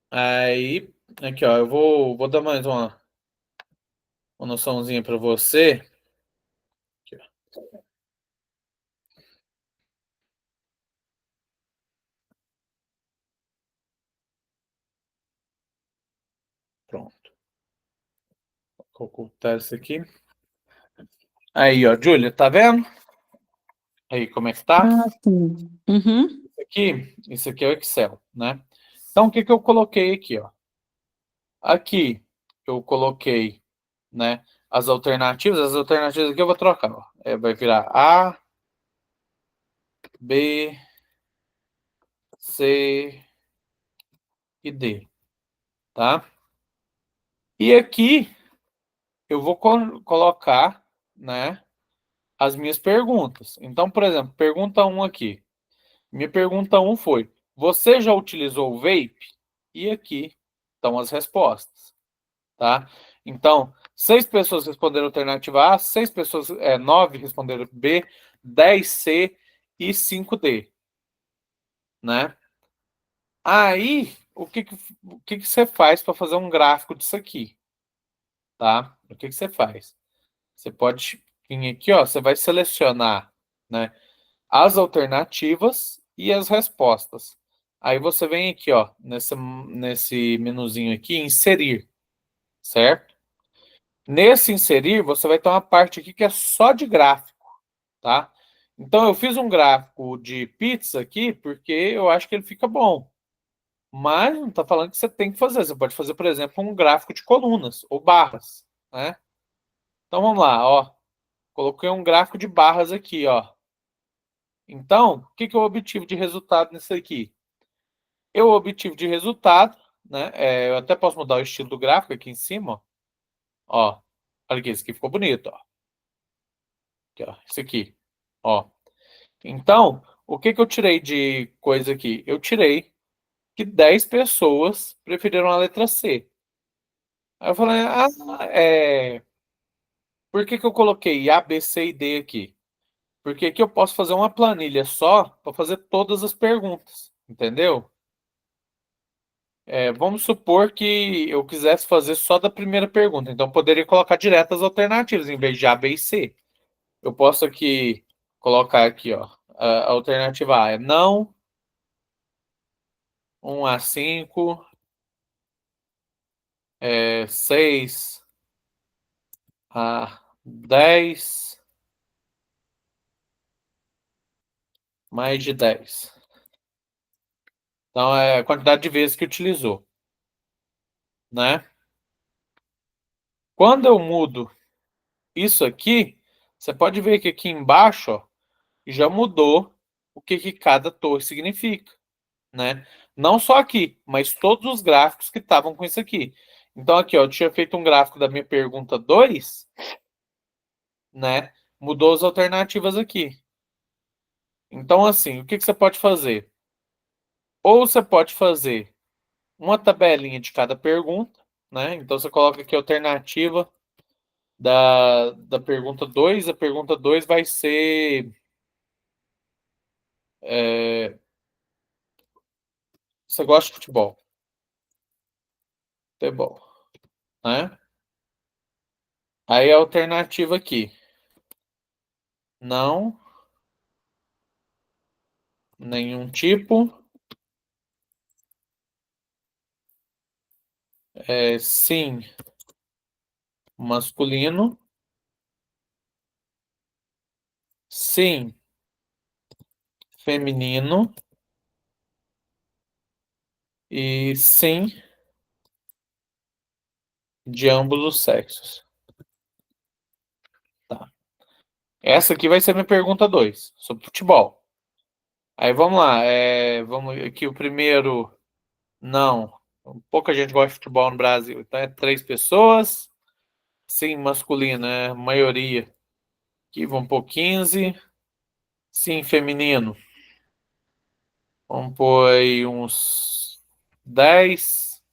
Aí, aqui, ó, eu vou dar mais uma noçãozinha para você. Aqui, ó, pronto. Vou ocultar isso aqui. Aí, ó, Júlia, tá vendo? Aí, como é que tá? Ah, sim. Uhum. Isso aqui é o Excel, né? Então, o que que eu coloquei aqui, ó? Aqui, eu coloquei, né, as alternativas aqui eu vou trocar, ó. Vai virar A, B, C e D, tá? E aqui eu vou colocar, né, as minhas perguntas. Então, por exemplo, pergunta um aqui. Minha pergunta um foi: você já utilizou o vape? E aqui estão as respostas, tá? Então, 6 pessoas responderam alternativa A, 6 pessoas, 9 responderam B, 10 C e 5 D, né? Aí, o que que você faz para fazer um gráfico disso aqui, tá? O que que você faz? Você pode vir aqui, ó, você vai selecionar, né, as alternativas e as respostas. Aí você vem aqui, ó, nesse menuzinho aqui, inserir, certo? Nesse inserir, você vai ter uma parte aqui que é só de gráfico, tá? Então eu fiz um gráfico de pizza aqui porque eu acho que ele fica bom. Mas não está falando que você tem que fazer. Você pode fazer, por exemplo, um gráfico de colunas ou barras, né? Então vamos lá, ó. Coloquei um gráfico de barras aqui, ó. Então, o que que eu obtive de resultado nisso aqui? Eu obtive de resultado, né? Eu até posso mudar o estilo do gráfico aqui em cima, ó. Ó, olha aqui, esse aqui ficou bonito, ó. Aqui, ó, esse aqui, ó. Então, o que que eu tirei de coisa aqui? Eu tirei que 10 pessoas preferiram a letra C. Aí eu falei, por que que eu coloquei A, B, C e D aqui? Porque aqui eu posso fazer uma planilha só para fazer todas as perguntas, entendeu? Vamos supor que eu quisesse fazer só da primeira pergunta, então eu poderia colocar direto as alternativas em vez de A, B e C. Eu posso aqui colocar aqui, ó, a alternativa A é não, 1 a 5, 6 a 10, mais de 10. Então é a quantidade de vezes que utilizou, né? Quando eu mudo isso aqui, você pode ver que aqui embaixo, ó, já mudou o que que cada torre significa, né? Não só aqui, mas todos os gráficos que estavam com isso aqui. Então aqui, ó, eu tinha feito um gráfico da minha pergunta 2, né? Mudou as alternativas aqui. Então assim, o que que você pode fazer? Ou você pode fazer uma tabelinha de cada pergunta, né? Então você coloca aqui a alternativa da pergunta 2. A pergunta 2 vai ser você gosta de futebol? Futebol, né? Aí a alternativa aqui, não, nenhum tipo, sim, masculino. Sim, feminino. E sim, de ambos os sexos. Tá. Essa aqui vai ser minha pergunta 2, sobre futebol. Aí vamos lá. Vamos aqui o primeiro. Não. Pouca gente gosta de futebol no Brasil. Então é 3 pessoas. Sim, masculino, é a maioria. Aqui vamos pôr 15. Sim, feminino. Vamos pôr aí uns 10,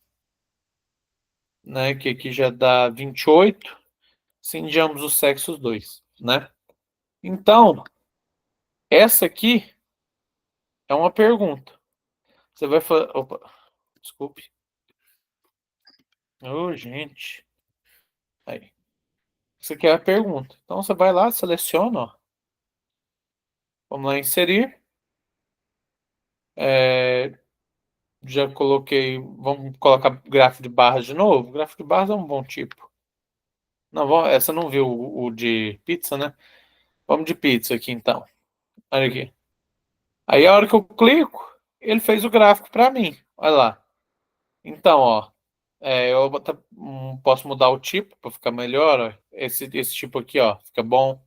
né? Que aqui já dá 28. Sim, de ambos os sexos, 2, né? Então, essa aqui é uma pergunta. Você vai fazer. Opa, desculpe. Ô, gente. Aí. Isso aqui é a pergunta. Então você vai lá, seleciona, ó. Vamos lá, inserir. Já coloquei. Vamos colocar gráfico de barras de novo. Gráfico de barras é um bom tipo. Não, essa não viu o de pizza, né? Vamos de pizza aqui então. Olha aqui. Aí a hora que eu clico, ele fez o gráfico para mim. Olha lá. Então, ó. Eu posso mudar o tipo para ficar melhor. Ó. Esse tipo aqui, ó, fica bom.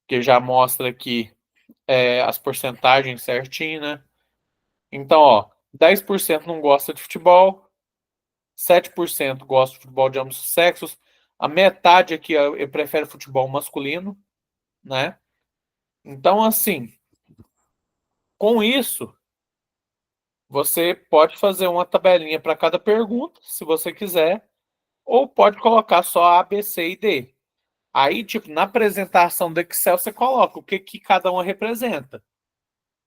Que já mostra aqui as porcentagens certinho, né? Então, ó, 10% não gosta de futebol, 7% gosta de futebol de ambos os sexos, a metade aqui ó, prefere futebol masculino, né? Então, assim, com isso, você pode fazer uma tabelinha para cada pergunta, se você quiser, ou pode colocar só A, B, C e D. Aí, tipo, na apresentação do Excel, você coloca o que cada uma representa.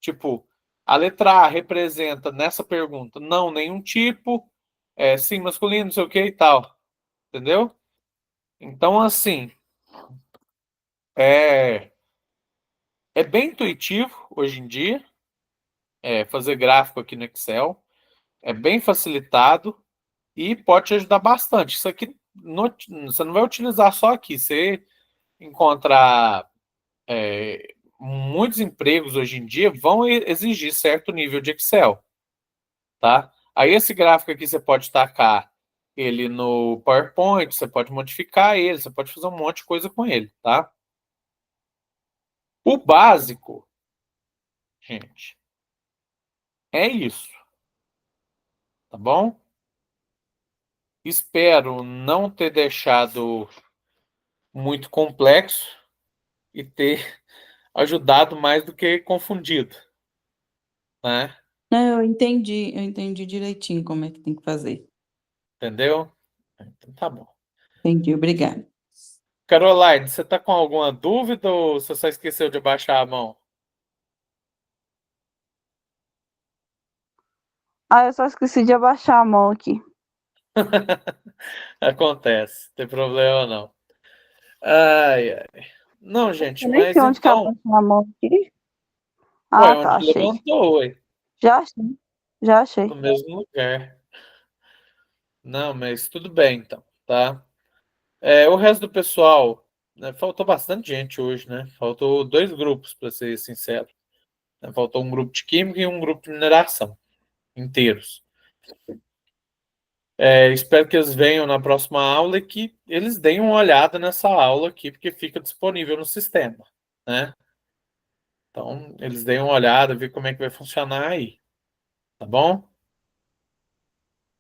Tipo, a letra A representa nessa pergunta não nenhum tipo, sim masculino, não sei o que e tal. Entendeu? Então, assim, é, é bem intuitivo hoje em dia fazer gráfico aqui no Excel. É bem facilitado e pode te ajudar bastante. Isso aqui você não vai utilizar só aqui. Você encontrar muitos empregos hoje em dia vão exigir certo nível de Excel, tá? Aí esse gráfico aqui você pode tacar ele no PowerPoint, você pode modificar ele, você pode fazer um monte de coisa com ele, tá? O básico, gente, é isso, tá bom? Espero não ter deixado muito complexo e ter ajudado mais do que confundido, né? Não, eu entendi direitinho como é que tem que fazer. Entendeu? Então tá bom. Entendi, obrigada. Caroline, você tá com alguma dúvida ou você só esqueceu de baixar a mão? Ah, eu só esqueci de abaixar a mão aqui. Acontece, não tem problema não. Ai, ai. Não, gente, Eu nem mas sei onde que então, abaixar a mão aqui. ué, Ah, tá, onde achei. levantou, ué, Já achei. Já achei. no mesmo lugar. Não, mas tudo bem então, tá? O resto do pessoal, né, faltou bastante gente hoje, né? Faltou 2 grupos, para ser sincero. Faltou um grupo de química e um grupo de mineração, inteiros. Espero que eles venham na próxima aula e que eles deem uma olhada nessa aula aqui, porque fica disponível no sistema, né? Então, eles deem uma olhada, ver como é que vai funcionar aí, tá bom?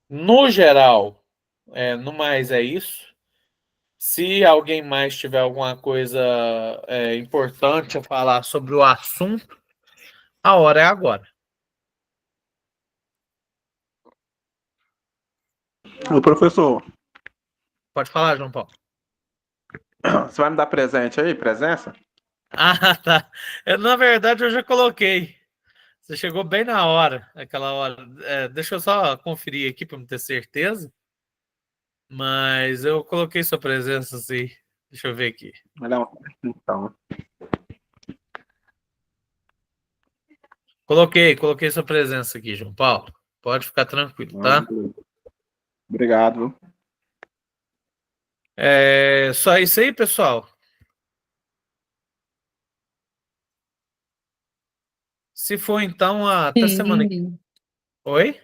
No geral, no mais é isso. Se alguém mais tiver alguma coisa importante a falar sobre o assunto, a hora é agora. Ô, professor, Pode falar, João Paulo. você vai me dar presente aí, presença? Ah, tá. Na verdade, eu já coloquei. Você chegou bem na hora, aquela hora. Deixa eu só conferir aqui para me ter certeza. Mas eu coloquei sua presença, sim. Deixa eu ver aqui. Não, então. Coloquei sua presença aqui, João Paulo. Pode ficar tranquilo, tá? Obrigado. Só isso aí, pessoal? Se for, então, até semana que... Sim. Oi?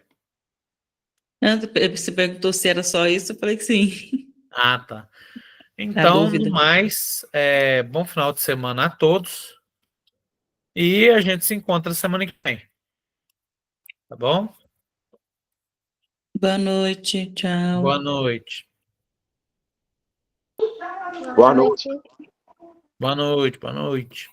Você perguntou se era só isso, eu falei que sim. Ah, tá. A Então, no dúvida. mais, bom final de semana a todos. E a gente se encontra semana que vem. Tá bom? Boa noite, tchau. Boa noite. Boa noite. Boa noite, boa noite.